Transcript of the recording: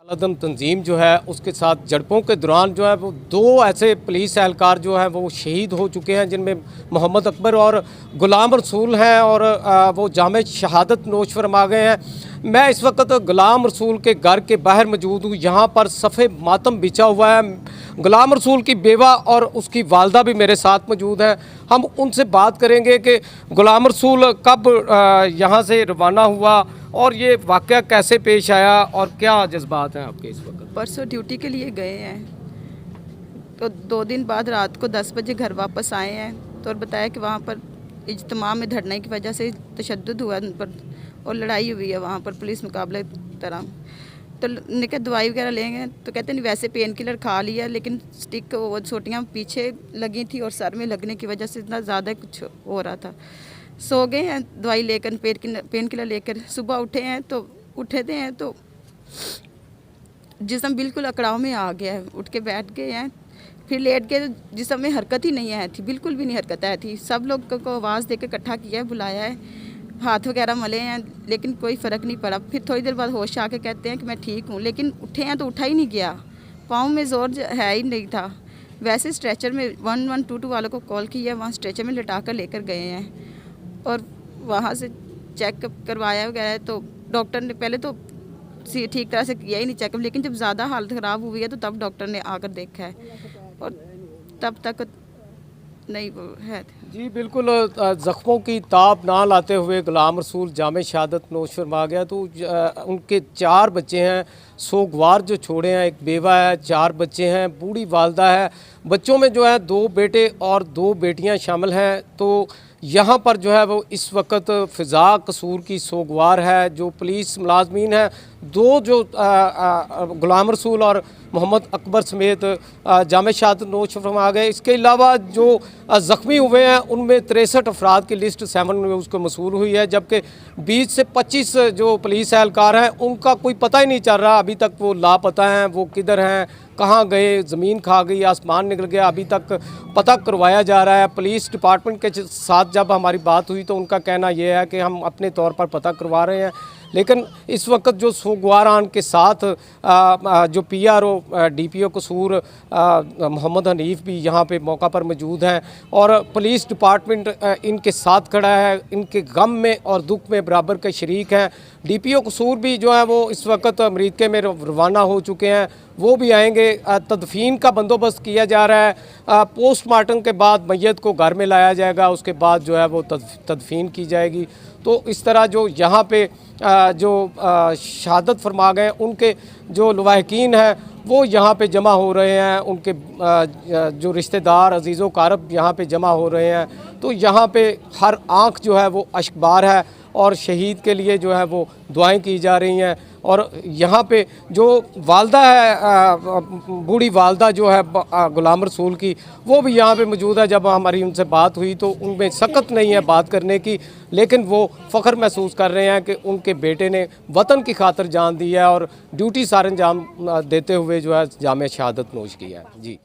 अदम तंजीम जो है उसके साथ झड़पों के दौरान जो है वो दो ऐसे पुलिस एहलकार जो है वो शहीद हो चुके हैं, जिनमें मोहम्मद अकबर और गुलाम रसूल हैं, और वो जामे शहादत नोश फरमा गए हैं। मैं इस वक्त गुलाम रसूल के घर के बाहर मौजूद हूँ। यहाँ पर सफ़े मातम बिछा हुआ है। गुलाम रसूल की बेवा और उसकी वालदा भी मेरे साथ मौजूद हैं। हम उनसे बात करेंगे कि गुलाम रसूल कब यहाँ से रवाना हुआ और ये वाक़या कैसे पेश आया और क्या जज्बात हैं आपके इस वक्त। परसों ड्यूटी के लिए गए हैं तो 2 दिन बाद रात को 10 बजे घर वापस आए हैं, तो और बताया कि वहाँ पर इज्तिमा में धरने की वजह से तशद्दुद हुआ उन पर और लड़ाई हुई है वहाँ पर पुलिस मुकाबले तरह। तो निकल दवाई वगैरह लेंगे तो कहते नहीं, वैसे पेन किलर खा लिया लेकिन स्टिक वो छोटियाँ पीछे लगी थी और सर में लगने की वजह से इतना ज़्यादा कुछ हो रहा था। सो गए हैं दवाई लेकर, पेन किलर लेकर। सुबह उठे हैं तो जिस्म बिल्कुल अकड़ाव में आ गया है। उठ के बैठ गए हैं, फिर लेट गए तो जिस्म में हरकत ही नहीं आई थी, बिल्कुल भी नहीं हरकत आई थी। सब लोग को आवाज़ देकर इकट्ठा किया है, बुलाया है, हाथ वगैरह मले हैं, लेकिन कोई फ़र्क नहीं पड़ा। फिर थोड़ी देर बाद होश आके कहते हैं कि मैं ठीक हूँ, लेकिन उठे हैं तो उठा ही नहीं गया, पाँव में जोर है ही नहीं था। वैसे स्ट्रेचर में 1122 वालों को कॉल किया, वहाँ स्ट्रेचर में लिटा कर लेकर गए हैं और वहाँ से चेकअप करवाया वगैरह। तो डॉक्टर ने पहले तो ठीक तरह से किया ही नहीं चेकअप, लेकिन जब ज़्यादा हालत ख़राब हुई है तो तब डॉक्टर ने आकर देखा है और तब तक नहीं वो है। जी बिल्कुल, ज़ख्मों की ताब ना लाते हुए गुलाम रसूल जामे शहादत नोश फरमा गया। तो उनके 4 बच्चे हैं, सोगवार जो छोड़े हैं, एक बेवा है, 4 बच्चे हैं, बूढ़ी वालदा है। बच्चों में जो है 2 बेटे और 2 बेटियां शामिल हैं। तो यहाँ पर जो है वो इस वक्त फ़िज़ा कसूर की सोगवार है। जो पुलिस मुलाजमीन है, 2 जो गुलाम रसूल और मोहम्मद अकबर समेत जामे शहादत नोश फरमा गए। इसके अलावा जो ज़ख्मी हुए हैं उनमें 63 अफराद की लिस्ट 7 न्यूज़ को मसूल हुई है, जबकि 20 से 25 जो पुलिस एहलकार हैं उनका कोई पता ही नहीं चल रहा। अभी तक वो लापता हैं, वो किधर हैं, कहाँ गए, ज़मीन खा गई, आसमान निकल गया, अभी तक पता करवाया जा रहा है। पुलिस डिपार्टमेंट के साथ जब हमारी बात हुई तो उनका कहना यह है कि हम अपने तौर पर पता करवा रहे हैं, लेकिन इस वक्त जो सोगवारान के साथ जो PRO DPO कसूर मोहम्मद हनीफ भी यहाँ पे मौका पर मौजूद हैं और पुलिस डिपार्टमेंट इनके साथ खड़ा है, इनके गम में और दुख में बराबर के शरीक हैं। DPO कसूर भी जो है वो इस वक्त अमरीका में रवाना हो चुके हैं, वो भी आएंगे। तदफीन का बंदोबस्त किया जा रहा है। पोस्टमार्टम के बाद मैयत को घर में लाया जाएगा, उसके बाद जो है वो तदफीन की जाएगी। तो इस तरह जो यहाँ पे जो शहादत फरमा गए उनके जो लवाहकीन हैं वो यहाँ पे जमा हो रहे हैं, उनके जो रिश्तेदार अजीज़ो कारब यहाँ पे जमा हो रहे हैं। तो यहाँ पे हर आँख जो है वो अश्कबार है और शहीद के लिए जो है वो दुआएं की जा रही हैं। और यहाँ पे जो वालदा है, बूढ़ी वालदा जो है गुलाम रसूल की, वो भी यहाँ पे मौजूद है। जब हमारी उनसे बात हुई तो उनमें सकत नहीं है बात करने की, लेकिन वो फ़ख्र महसूस कर रहे हैं कि उनके बेटे ने वतन की खातिर जान दी है और ड्यूटी सार अंजाम देते हुए जो है जामे शहादत नोश किया है। जी।